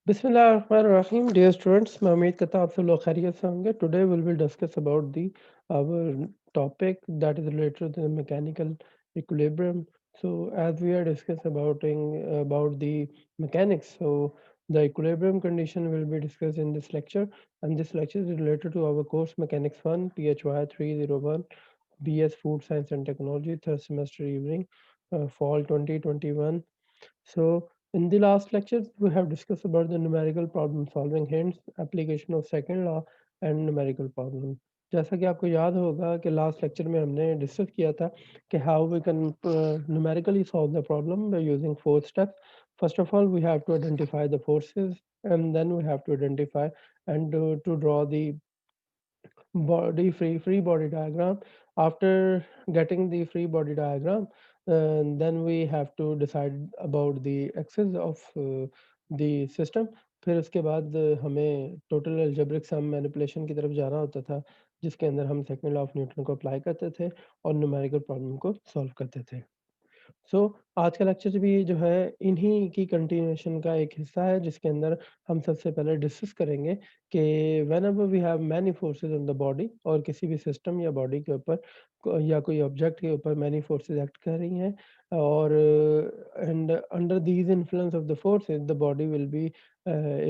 Bismillahirrahmanirrahim. Dear students, मैं उम्मीद करता हूँ आप सब लोग खैरियत से होंगे. Today we will discuss about the our topic that is related to the mechanical equilibrium. So as we are discussing about the mechanics, so the equilibrium condition will be discussed in this lecture, and this lecture is related to our course Mechanics 1 PHY 301 BS Food Science and Technology, third semester evening, fall 2021. So in the last lectures, we have discussed about the numerical problem solving hints, application of second law and numerical problem. जैसा कि आपको याद होगा कि last lecture में हमने discuss किया था कि how we can numerically solve the problem by using four steps. First of all, we have to identify the forces, and then we have to identify and to draw the free body diagram. After getting the free body diagram, then we have to decide about the axis of the system. फिर उसके बाद हमें total algebraic सम manipulation की तरफ जाना होता था, जिसके अंदर हम सेकंड लॉ ऑफ न्यूटन को अप्लाई करते थे और न्यूमेरिकल प्रॉब्लम को सॉल्व करते थे. सो आज का लेक्चर भी जो है इन्हीं की कंटिन्यूएशन का एक हिस्सा है, जिसके अंदर हम सबसे पहले डिस्कस करेंगे कि whenever we have many forces on the body, और किसी भी सिस्टम या बॉडी के ऊपर या कोई ऑब्जेक्ट के ऊपर मैनी फोर्सेस एक्ट कर रही हैं, और and under these influence of the forces the body will be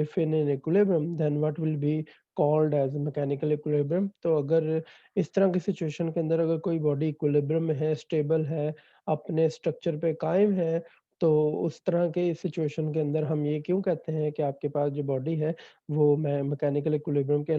if in an equilibrium, then what will be called as mechanical equilibrium. तो अगर इस तरह की सिचुएशन के अंदर अगर कोई बॉडी इक्विलिब्रियम में है, स्टेबल है, अपने स्ट्रक्चर पे कायम है, तो उस तरह के सिचुएशन के अंदर हम ये क्यों कहते हैं कि आपके पास जो बॉडी है वो मैकेनिकल इक्विलिब्रियम के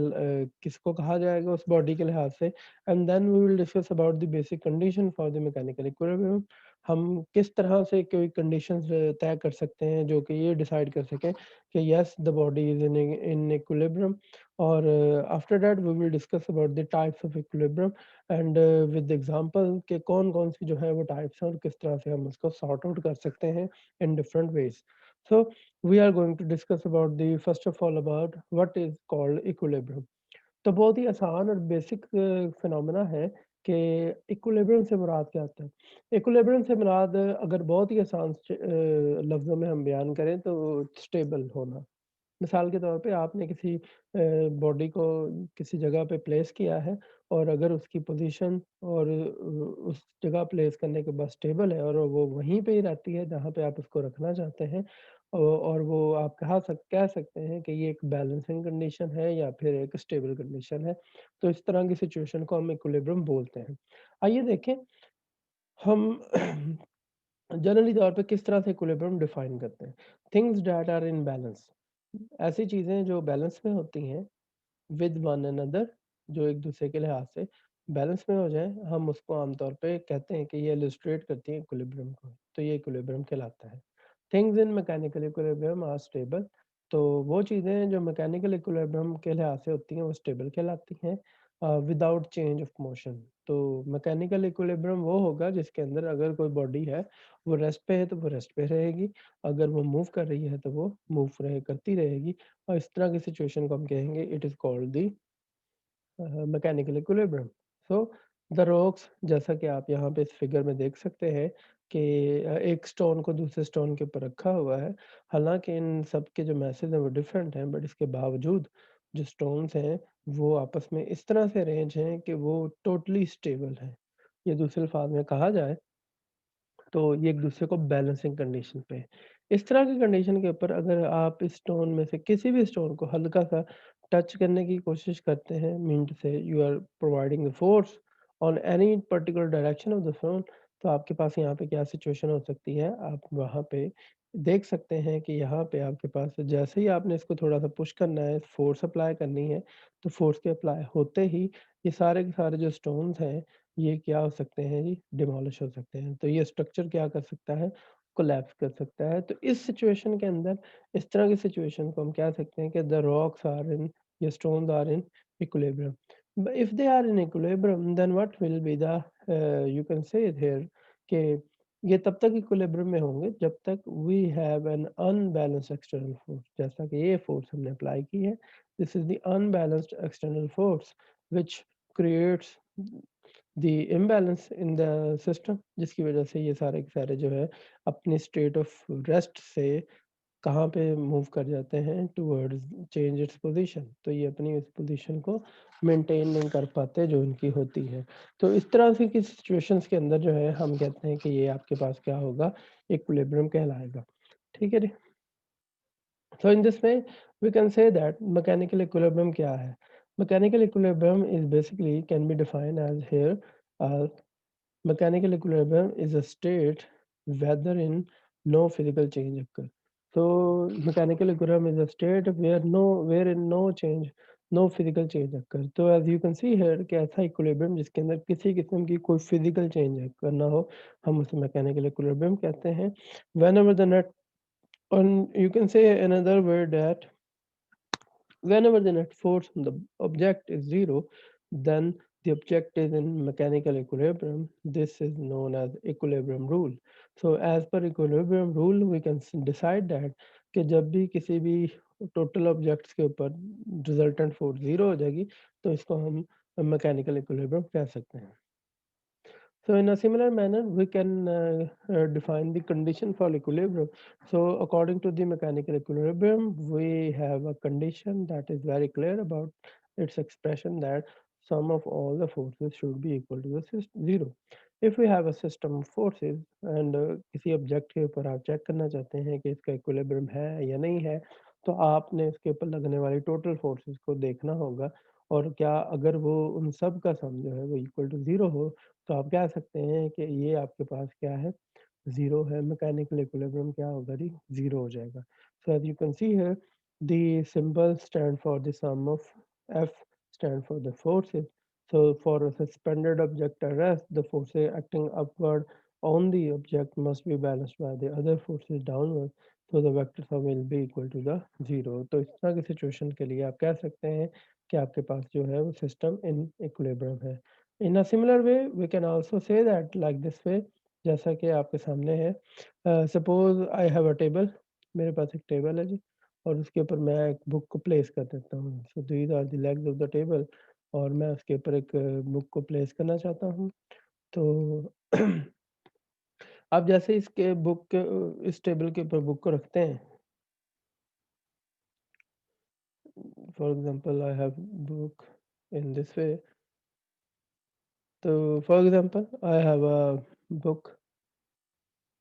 किसको कहा जाएगा उस बॉडी के लिहाज से. And then we will discuss about the basic condition for the mechanical equilibrium. हम किस तरह से कोई कंडीशंस तय कर सकते हैं जो कि ये डिसाइड कर सकें कि yes the body is in equilibrium. और after that we will discuss about the types of equilibrium and with example के कौन-कौन सी जो है वो टाइप्स हैं और किस तरह से हम उसको सॉर्ट आउट कर सकते हैं in different ways. So we are going to discuss about the first of all about what is called equilibrium. तो बहुत ही आसान और बेसिक फिनोमेना है कि इक्विलिब्रियम से मुराद क्या होता है. इक्विलिब्रियम से मुराद अगर बहुत ही आसान लफ्ज़ों में हम बयान करें तो स्टेबल होना. मिसाल के तौर पे आपने किसी बॉडी को किसी जगह पे प्लेस किया है, और अगर उसकी पोजीशन और उस जगह प्लेस करने के बाद स्टेबल है और वो वहीं पे ही रहती है जहाँ पे आप उसको रखना चाहते हैं, और वो आप कह सकते हैं कि ये एक बैलेंसिंग कंडीशन है या फिर एक स्टेबल कंडीशन है. तो इस तरह की सिचुएशन को हम इक्विलिब्रियम बोलते हैं. आइए देखें हम जनरली तौर पे किस तरह से इक्विलिब्रियम डिफाइन करते हैं. Things that are in balance, ऐसी चीज़ें जो बैलेंस में होती हैं विद वन अनदर, जो एक दूसरे के लिहाज से बैलेंस में हो जाए, हम उसको आमतौर पे कहते हैं कि ये इलस्ट्रेट करती हैं इक्विलिब्रियम को, तो ये इक्विलिब्रियम कहलाता है. Things in mechanical equilibrium are stable, तो वो चीज़ें जो मैकेनिकल इक्विलिब्रियम के लिहाज से होती हैं वो स्टेबल कहलाती हैं विदाउट चेंज ऑफ मोशन. तो मैकेनिकल इक्विलिब्रियम वो होगा जिसके अंदर अगर कोई बॉडी है वो रेस्ट पे है तो वो रेस्ट पे रहेगी, अगर वो मूव कर रही है तो वो मूव रहे करती रहेगी, और इस तरह की सिचुएशन को हम कहेंगे it is called the mechanical equilibrium. So the rocks, जैसा कि आप यहाँ पे इस फिगर में देख सकते हैं कि एक स्टोन को दूसरे स्टोन के ऊपर रखा हुआ है. हालांकि इन सब के जो मैसेज हैं वो डिफरेंट हैं, बट इसके बावजूद जो स्टोन्स हैं वो आपस में इस तरह से अरेंज हैं कि वो टोटली स्टेबल हैं. ये दूसरे अल्फाज में कहा जाए तो ये एक दूसरे को बैलेंसिंग कंडीशन पे है. इस तरह की कंडीशन के ऊपर अगर आप इस स्टोन में से किसी भी स्टोन को हल्का-सा टच करने की कोशिश करते हैं, mean to say you are providing the force on any particular direction of the stone, तो आपके पास यहाँ पे क्या सिचुएशन हो सकती है, आप वहाँ पे देख सकते हैं कि यहाँ पे आपके पास जैसे ही आपने इसको थोड़ा-सा पुश करना है, फोर्स अप्लाई करनी है, तो फोर्स के अप्लाई होते ही ये सारे के सारे जो स्टोन्स हैं ये क्या हो सकते हैं जी, डिमोलिश हो सकते हैं. तो ये स्ट्रक्चर क्या कर सकता है, कोलैप्स कर सकता है. तो इस सिचुएशन के अंदर इस तरह की सिचुएशन को हम कह सकते हैं कि द रॉक्स आर इन या stones are in equilibrium. If they are in equilibrium then what will be the you can say here कि ये तब तक इक्विलिब्रियम में होंगे जब तक we have an unbalanced external force. जैसा कि ये फोर्स हमने अप्लाई की है, this is the unbalanced external force which creates the imbalance in the system, जिसकी वजह से ये सारे के सारे जो है अपनी स्टेट ऑफ रेस्ट से कहाँ पे मूव कर जाते हैं टुवर्ड्स चेंज इट्स पोजीशन, तो ये अपनी इस पोजीशन को मेंटेन नहीं कर पाते जो इनकी होती है। तो इस तरह से की सिचुएशंस के अंदर जो है हम कहते हैं कि ये आपके पास क्या होगा, इक्विलिब्रियम कहलाएगा। ठीक है जी? So in this way, we can say that mechanical equilibrium क्या है? Mechanical equilibrium is basically can be defined as here, uh, mechanical equilibrium is a state wherein no physical change occur. So mechanical equilibrium is a state wherein no change, no physical change occur. So as you can see here कि ऐसा equilibrium जिसके अंदर किसी किस्म की कोई physical change करना हो, हम उसे mechanical equilibrium कहते हैं। Whenever the net and you can say another word that whenever the net force on the object is zero, then the object is in mechanical equilibrium. This is known as equilibrium rule. So as per equilibrium rule, we can decide that कि जब भी किसी भी total objects के ऊपर resultant force zero हो जाएगी तो इसको हम मैकेनिकल इक्विलिब्रियम कह सकते हैं। So in a similar manner, we can define the condition for equilibrium. So according to the mechanical equilibrium, we have a condition that is very clear about its expression that sum of all the forces should be equal to the zero. If we have a system of forces and किसी object के ऊपर आप check करना चाहते हैं कि इसका equilibrium है या नहीं है, तो आपने इसके ऊपर लगने वाली टोटल फोर्सेस को देखना होगा और क्या अगर वो उन सब का सम जो है वो इक्वल टू ज़ीरो हो तो आप कह सकते हैं कि ये आपके पास क्या है, ज़ीरो है, मैकेनिकल इक्विलिब्रियम क्या होगा जी, ज़ीरो हो जाएगा। So as you can see here the symbol stand for the sum of F stand for the forces. So for a suspended object at rest, the forces acting upward on the object must be balanced by the other forces downward. So the vector sum will be equal to the zero. तो इस तरह की situation के लिए आप कह सकते हैं कि आपके पास जो है वो सिस्टम इन इक्विलिब्रियम है। In a similar way we can also say that like this way, जैसा कि आपके सामने है। Suppose I have a table, मेरे पास एक टेबल है जी और उसके ऊपर मैं एक बुक को प्लेस कर देता हूँ। So these are the legs of the table और मैं उसके ऊपर एक बुक को प्लेस करना चाहता हूँ। तो आप जैसे इसके बुक के इस टेबल के ऊपर बुक को रखते हैं, for example I have book in this way, तो for example I have a book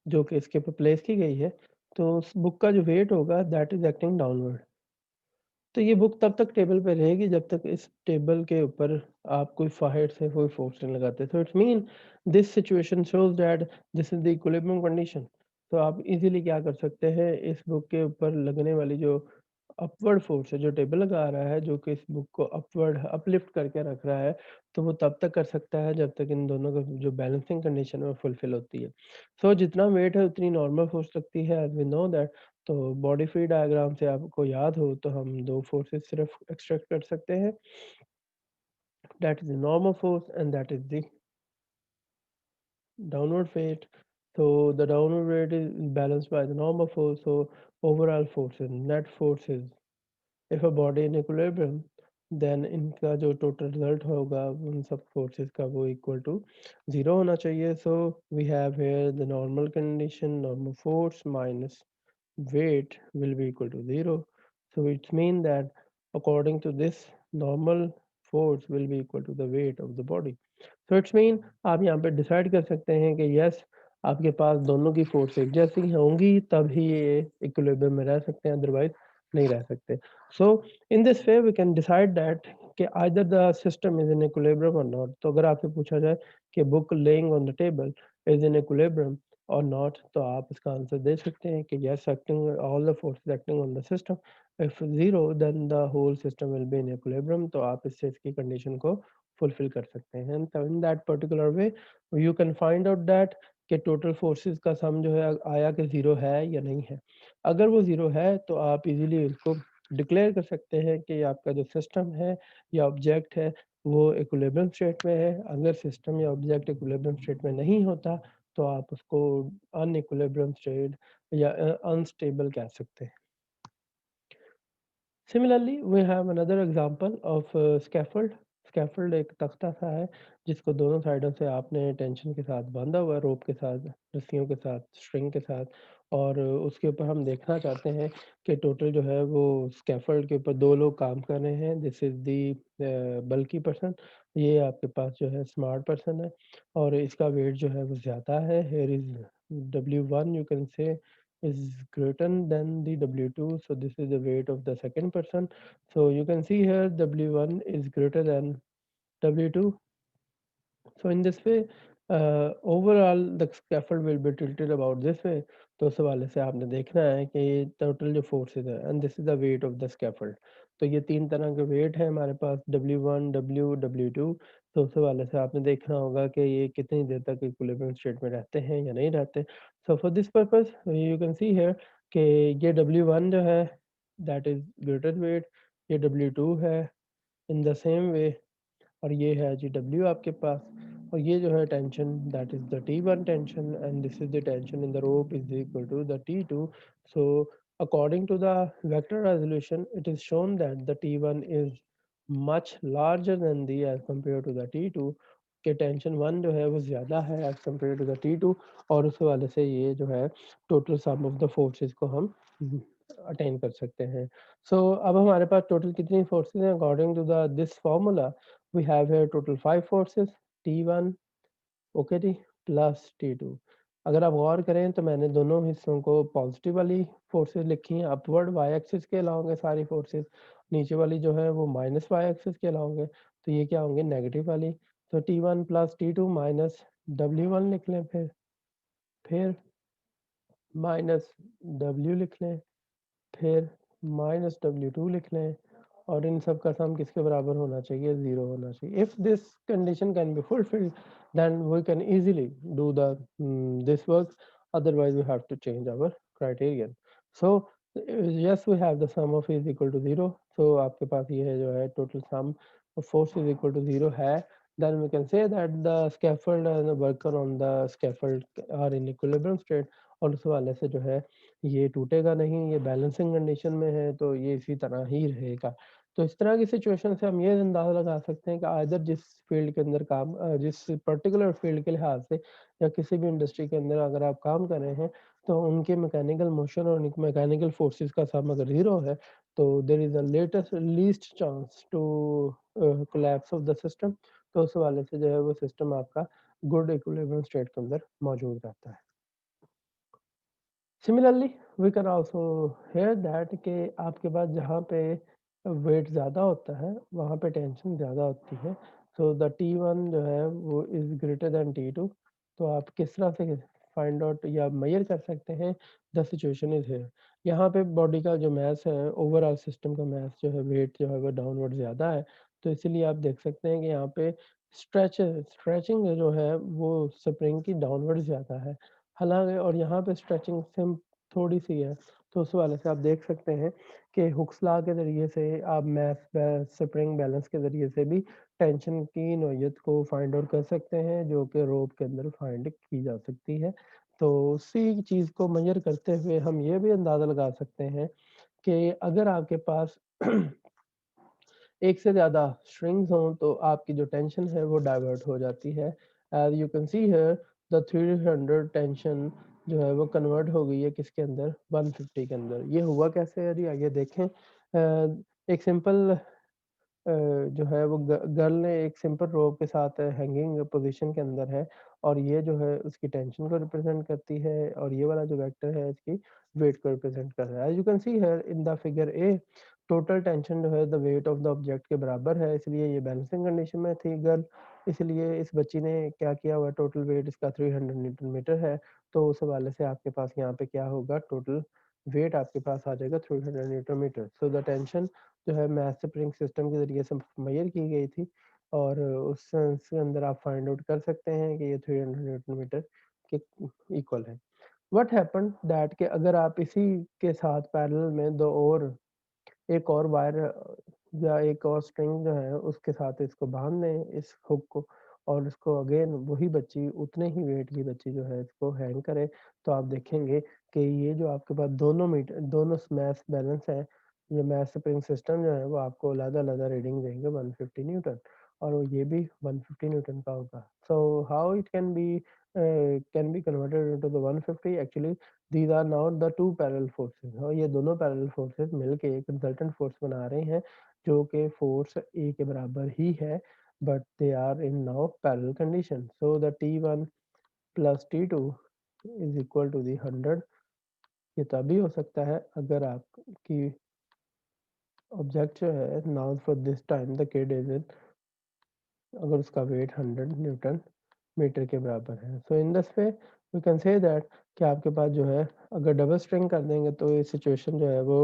जो कि इसके ऊपर प्लेस की गई है, तो उस बुक का जो वेट होगा दैट इज़ एक्टिंग डाउनवर्ड। तो ये बुक तब तक टेबल पे रहेगी जब तक इस टेबल के ऊपर आप कोई फाहेड से कोई फोर्स नहीं लगाते। तो it's mean this situation shows that this is the equilibrium condition. तो आप इज़िली क्या कर सकते हैं, इस बुक के ऊपर लगने वाली जो अपवर्ड फोर्स है, जो टेबल लगा रहा है, जो कि इस बुक को अपवर्ड अपलिफ्ट करके रख रहा है, तो वो तब तक कर सकता है जब तक इन दोनों का जो बैलेंसिंग कंडीशन है वो फुलफिल होती है। सो जितना वेट है उतनी नॉर्मल फोर्स लगती है, एज़ वी नो दैट। तो बॉडी फ्री डायग्राम से आपको याद हो तो हम 2 फोर्सेस सिर्फ एक्सट्रैक्ट कर सकते हैं, that is the normal force and that is the downward weight. So the downward weight is balanced by the normal force. So overall forces, net forces, if a body in equilibrium, then इनका जो total result होगा उन सब forces का वो equal to zero होना चाहिए। So we have here the normal condition, normal force minus weight will be equal to zero. So it means that according to this, normal force will be equal to the weight of the body. So it's mean आप यहाँ पे decide कर सकते हैं कि yes आपके पास दोनों की फोर्स एक जैसी होंगी तभी ये इक्विलिब्रियम में रह सकते हैं, अदरवाइज नहीं रह सकते। So in this way we can decide that कि either the system is in equilibrium और नॉट। तो अगर आपसे पूछा जाए कि book lying on the table is in equilibrium और नॉट, तो आप इसका आंसर दे सकते हैं कि yes acting all the forces acting on the system, if zero then the whole system will be in equilibrium. तो आप इससे इसकी कंडीशन को फुलफिल कर सकते हैं। तो in that particular way you can find out that कि टोटल फोर्सेस का सम जो है आया कि जीरो है या नहीं है। अगर वो जीरो है तो आप इजीली इसको डिक्लेयर कर सकते हैं कि आपका जो सिस्टम है या ऑब्जेक्ट है वो इक्विलिब्रियम स्टेट में है। अगर सिस्टम या ऑब्जेक्ट इक्विलिब्रियम स्टेट में नहीं होता तो आप उसको अनइक्विलिब्रियम स्टेट या अनस्टेबल कह सकते हैं। Similarly, we have another example of scaffold. Scaffold एक तख्ता सा है जिसको दोनों साइडों से आपने टेंशन के साथ बांधा हुआ है, रोप के साथ, रस्सियों के साथ, स्ट्रिंग के साथ, और उसके ऊपर हम देखना चाहते हैं कि टोटल जो है वो स्कैफोल्ड के ऊपर 2 लोग काम कर रहे हैं। This is the bulky person, ये आपके पास जो है स्मार्ट पर्सन है और इसका वेट जो है वो ज़्यादा है। Here is W1 you can से is greater than the W2, so this is the weight of the second person. So you can see here W1 is greater than W2. So in this way, overall the scaffold will be tilted about this way. तो उस हवाले से आपने देखना है कि ये total जो फोर्सेस है and this is the weight of the scaffold. तो ये 3 तरह के वेट है हमारे पास W1, W2। तो उस हवाले से आपने देखना होगा कि ये कितनी देर तक इक्विलिब्रियम स्टेट में रहते हैं या नहीं रहते। So for this purpose you can see here कि ये W1 जो है दैट इज ग्रेटर वेट, ये W2 है इन द सेम वे, और ये है जी डब्ल्यू आपके पास, और ये जो है tension that is the T1 tension and this is the tension in the rope is equal to the T2। So according to the vector resolution it is shown that the T1 is much larger than the as compared to the T2 के tension 1 जो है वो ज़्यादा है as compare to the T2, और उस हवाले से ये जो है total sum of the forces को हम अटेन कर सकते हैं। अब हमारे पास टोटल कितनी फोर्सेस हैं according to the this formula. We have here total 5 forces T1 okay G plus T2। अगर आप गौर करें तो मैंने दोनों हिस्सों को पॉजिटिव वाली फोर्सेस लिखी हैं अपवर्ड वाई एक्सिस के अलावा सारी फोर्सेस, नीचे वाली जो है वो माइनस वाई एक्सिस के अलावा, तो ये क्या होंगे नेगेटिव वाली। तो T1 plus T2 minus W1 लिख लें, फिर माइनस W लिख लें, फिर माइनस W2 लिख लें, और इन सब का सम किसके बराबर होना चाहिए, 0 होना चाहिए। If this condition can be fulfilled then we can easily do the this work, otherwise we have to change our criterion. So yes we have the sum of is equal to 0। सो आपके पास ये है जो है total sum of force is equal to 0 है, then we can say that the scaffold and the worker on the scaffold are in equilibrium state, और उस हवाले से जो है ये टूटेगा नहीं, ये बैलेंसिंग कंडीशन में है, तो ये इसी तरह ही रहेगा। तो इस तरह की सिचुएशन से हम ये अंदाज़ा लगा सकते हैं कि आइदर जिस फील्ड के अंदर जिस पर्टिकुलर फील्ड के लिहाज से या किसी भी इंडस्ट्री के अंदर अगर आप काम कर रहे हैं, तो उनके मैकेनिकल मोशन और उनके मैकेनिकल फोर्सेस का सम अगर 0 है, तो there is a latest least chance to collapse of the system. तो उस हवाले से जो है वो सिस्टम आपका गुड इक्विलिब्रियम स्टेट के अंदर मौजूद रहता है। Similarly we can also here that कि आपके पास जहाँ पे वेट ज़्यादा होता है वहाँ पे टेंशन ज़्यादा होती है। सो द T1 जो है वो इज़ ग्रेटर दैन T2। तो आप किस तरह से फाइंड आउट या मेजर कर सकते हैं, द सिचुएशन इज़ हियर। यहाँ पे बॉडी का जो मास है, ओवरऑल सिस्टम का मास जो है, वेट जो है वो डाउनवर्ड ज़्यादा है। तो इसीलिए आप देख सकते हैं कि यहाँ पे स्ट्रेचिंग जो है वो स्प्रिंग की डाउनवर्ड ज़्यादा है। हालाँकि और यहाँ पे स्ट्रेचिंग सिम थोड़ी-सी है, तो उस हवाले से आप देख सकते हैं कि हुक्स लॉ के ज़रिए से आप स्प्रिंग बैलेंस के ज़रिए से भी टेंशन की नोयत को फाइंड आउट कर सकते हैं, जो कि रोप के अंदर फाइंड की जा सकती है। तो उसी चीज़ को मेज़र करते हुए हम ये भी अंदाज़ा लगा सकते हैं कि अगर आपके पास एक से ज़्यादा स्ट्रिंग्स हों तो आपकी जो टेंशन है वो डाइवर्ट हो जाती है। As you can see here the 300 tension जो है वो कन्वर्ट हो गई है किसके अंदर, 150 के अंदर। ये हुआ कैसे है जी, आइए देखें। एक सिंपल जो है वो गर्ल ने एक सिंपल रोप के साथ हैंगिंग पोजीशन के अंदर है, और ये जो है उसकी टेंशन को रिप्रेजेंट करती है, और ये वाला जो वेक्टर है इसकी वेट को रिप्रेजेंट कर रहा है। As you can see here in the figure A, total tension जो है the weight of the object के बराबर है, इसलिए ये बैलेंसिंग कंडीशन में थी गर्ल। इसलिए इस बच्ची ने क्या किया हुआ, टोटल वेट इसका 300 न्यूटन मीटर है। तो उस हवाले से आपके पास यहाँ पे क्या होगा, टोटल वेट आपके पास आ जाएगा 300 newton metre. So the tension जो है मैथ स्प्रिंग सिस्टम के ज़रिए से मेज़र की गई थी, और उस सेंस के अंदर आप फाइंड आउट कर सकते हैं कि ये 300 न्यूटन मीटर के इक्वल है। व्हाट हैपेंड दैट कि अगर आप इसी के साथ पैरेलल में 2 और एक और वायर या एक और स्ट्रिंग जो है उसके साथ इसको बाँध दें, इस हुक को, और इसको अगेन वही बच्ची उतने ही वेट की बच्ची जो है इसको हैंग करे, तो आप देखेंगे कि ये जो आपके पास दोनों मास बैलेंस है, ये मास स्प्रिंग सिस्टम जो है वो आपको अलग-अलग रीडिंग देंगे 150 न्यूटन। और ये भी 150 न्यूटन का होगा। So how it can be converted into the 150 actually these are not the 2 parallel forces और ये दोनों पैरेलल फोर्सेस मिलके एक रिजल्टेंट फोर्स बना रहे हैं, जो कि फोर्स ए के बराबर ही है, but they are in now parallel condition. So the T1 plus T2 is equal to the 100। ये तभी हो सकता है अगर आपकी ऑब्जेक्ट जो है now for this time the kid is in अगर उसका वेट 100 न्यूटन मीटर के बराबर है। So in this way we can say that कि आपके पास जो है अगर डबल स्ट्रिंग कर देंगे तो ये सिचुएशन जो है वो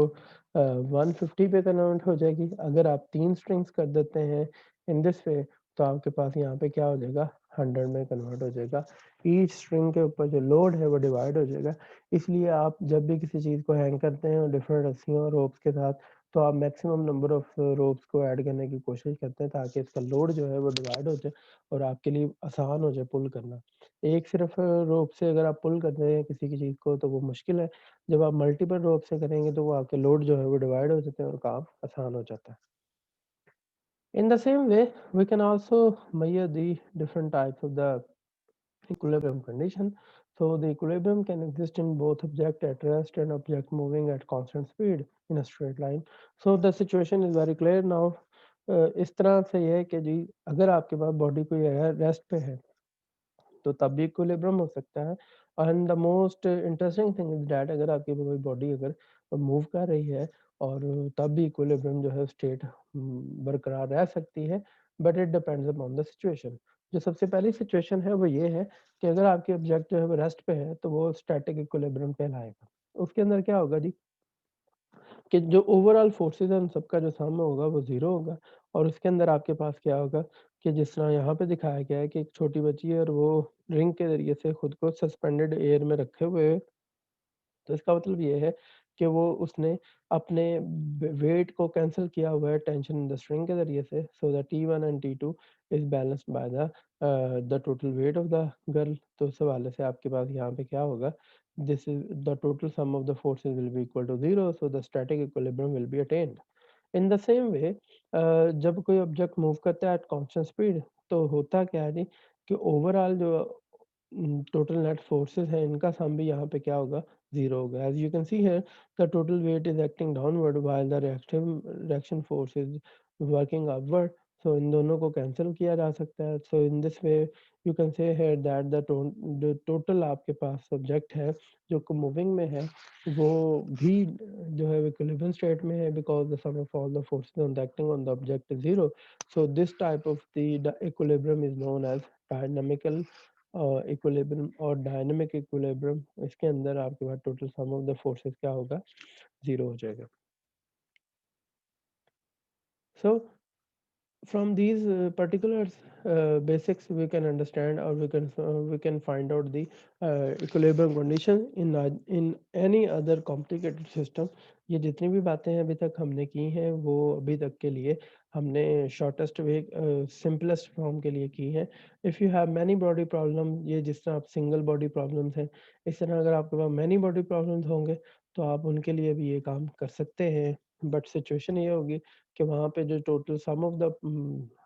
150 पे कन्वर्ट हो जाएगी। अगर आप 3 स्ट्रिंग्स कर देते हैं इन दिस वे तो आपके पास यहाँ पे क्या हो जाएगा 100 में कन्वर्ट हो जाएगा। ईच स्ट्रिंग के ऊपर जो लोड है वो डिवाइड हो जाएगा। इसलिए आप जब भी किसी चीज़ को हैंग करते हैं डिफरेंट रस्सियों और रोप्स के साथ तो आप मैक्सिमम नंबर ऑफ रोप्स को ऐड करने की कोशिश करते हैं ताकि इसका लोड जो है वो डिवाइड हो जाए और आपके लिए आसान हो जाए पुल करना। एक सिर्फ रोप से अगर आप पुल कर रहे हैं किसी की चीज़ को तो वो मुश्किल है। जब आप मल्टीपल रोप से करेंगे तो वो आपके लोड जो है वो डिवाइड हो जाते हैं और काम आसान हो जाता है। In the same way, we can also measure the different types of the equilibrium condition. So the equilibrium can exist in both object at rest and object moving at constant speed in a straight line. So the situation is very clear now. इस तरह से ये है कि जी अगर आपके पास body कोई rest पे है तो तब भी इक्विलिब्रियम हो सकता है। And the most interesting thing is that अगर आपकी कोई बॉडी अगर मूव कर रही है और तब भी इक्विलिब्रियम जो है स्टेट बरकरार रह सकती है, but it depends upon the situation. जो सबसे पहली सिचुएशन है वो ये है कि अगर आपके ऑब्जेक्ट जो है वो रेस्ट पे है तो वो स्टैटिक इक्विलिब्रियम कहलाएगा। उसके अंदर क्या होगा जी कि जो ओवरऑल फोर्सेस है उन सबका जो सम होगा वो ज़ीरो होगा और उसके अंदर आपके पास क्या होगा कि जिस तरह यहाँ पे दिखाया गया है कि एक छोटी बच्ची है और वो रिंग के ज़रिए से खुद को सस्पेंडेड एयर में रखे हुए है। तो इसका मतलब ये है कि वो उसने अपने वेट को कैंसिल किया हुआ है टेंशन इन द स्ट्रिंग के ज़रिए से so that T1 and T2 is balanced by the total weight of the girl. तो उस हवाले से आपके पास यहाँ पे क्या होगा this is the total sum of the forces will be equal to zero so the static equilibrium will be attained. In the same way जब कोई ऑब्जेक्ट मूव करता है एट कांस्टेंट स्पीड तो होता क्या है जी कि ओवरऑल जो टोटल नेट फोर्सेस हैं इनका सम भी यहाँ पे क्या होगा ज़ीरो होगा। As you can see here the total weight is acting downward while the reaction force is working upward. So इन दोनों को कैंसल किया जा सकता है। So in this way you can say here that the total आपके पास subject है जो कि मूविंग में है वो भी जो है इक्विलिब्रियम स्टेट में है because the sum of all the forces on the acting on the object is zero. So this type of the equilibrium is known as dynamical equilibrium और डायनामिक इक्विलिब्रियम। इसके अंदर आपके पास total sum of the forces क्या होगा? Zero हो जाएगा। सो from these particulars basics we can understand or we can find out the equilibrium condition in any other complicated system। ये जितनी भी बातें हैं अभी तक हमने की हैं वो अभी तक के लिए हमने शॉर्टेस्ट वे सिंपलेस्ट फॉर्म के लिए की है। If you have many body problem ये जिस तरह आप सिंगल बॉडी प्रॉब्लम्स हैं इस तरह अगर आपके पास मैनी बॉडी प्रॉब्लम्स होंगे तो आप उनके लिए भी ये काम कर सकते हैं। बट सिचुएशन ये होगी कि वहाँ पे जो टोटल सम ऑफ द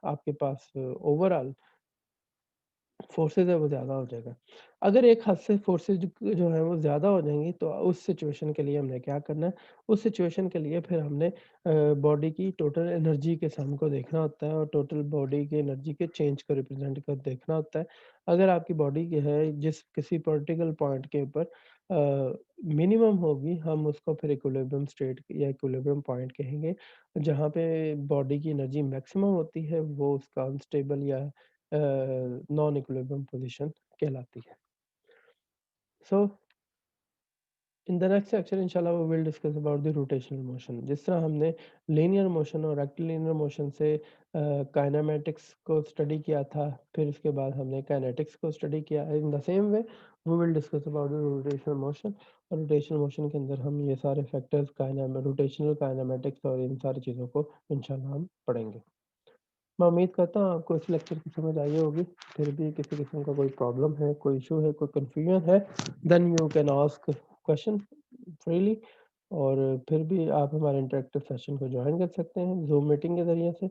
आपके पास ओवरऑल फोर्सेस है वो ज़्यादा हो जाएगा। अगर एक हद से फोर्सेस जो है वो ज़्यादा हो जाएँगी तो उस सिचुएशन के लिए हमने क्या करना है, उस सिचुएशन के लिए फिर हमने बॉडी की टोटल एनर्जी के सम को देखना होता है और टोटल बॉडी की एनर्जी के चेंज को रिप्रेज़ेंट कर देखना होता है। अगर आपकी बॉडी जो है जिस किसी पर्टिकुलर पॉइंट के ऊपर मिनिमम होगी हम उसको फिर इक्विलिब्रियम स्टेट या इक्विलिब्रियम पॉइंट कहेंगे। जहाँ पे बॉडी की एनर्जी मैक्सिमम होती है वो उसका अनस्टेबल या नॉन इक्विलिब्रियम पोजीशन कहलाती है। So in the next section इंशाल्लाह we will discuss about the rotational motion. जिस तरह हमने लीनियर मोशन और रेक्टिलिनियर मोशन से काइनेमैटिक्स को स्टडी किया था, फिर उसके बाद हमने काइनेटिक्स को स्टडी किया। In the same way we will discuss about the rotational motion और रोटेशनल मोशन के अंदर हम ये सारे फैक्टर्स रोटेशनल काइनेमैटिक्स और इन सारी चीज़ों को इंशाल्लाह हम पढ़ेंगे। मैं उम्मीद करता हूँ आपको इस लेक्चर की समझ आई होगी। फिर भी किसी किस्म का कोई प्रॉब्लम है, कोई इश्यू है, कोई कन्फ्यूजन है, then you can ask question freely और फिर भी आप हमारे इंटरेक्टिव सेशन को जॉइन कर सकते हैं ज़ूम मीटिंग के ज़रिए से।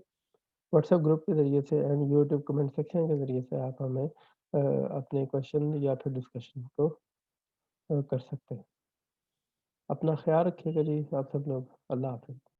व्हाट्सएप ग्रुप के ज़रिए से एंड यूट्यूब कमेंट सेक्शन के ज़रिए से आप हमें अपने क्वेश्चन या फिर डिस्कशन को कर सकते हैं। अपना ख़्याल रखिएगा जी आप सब लोग। अल्लाह हाफ़िज़।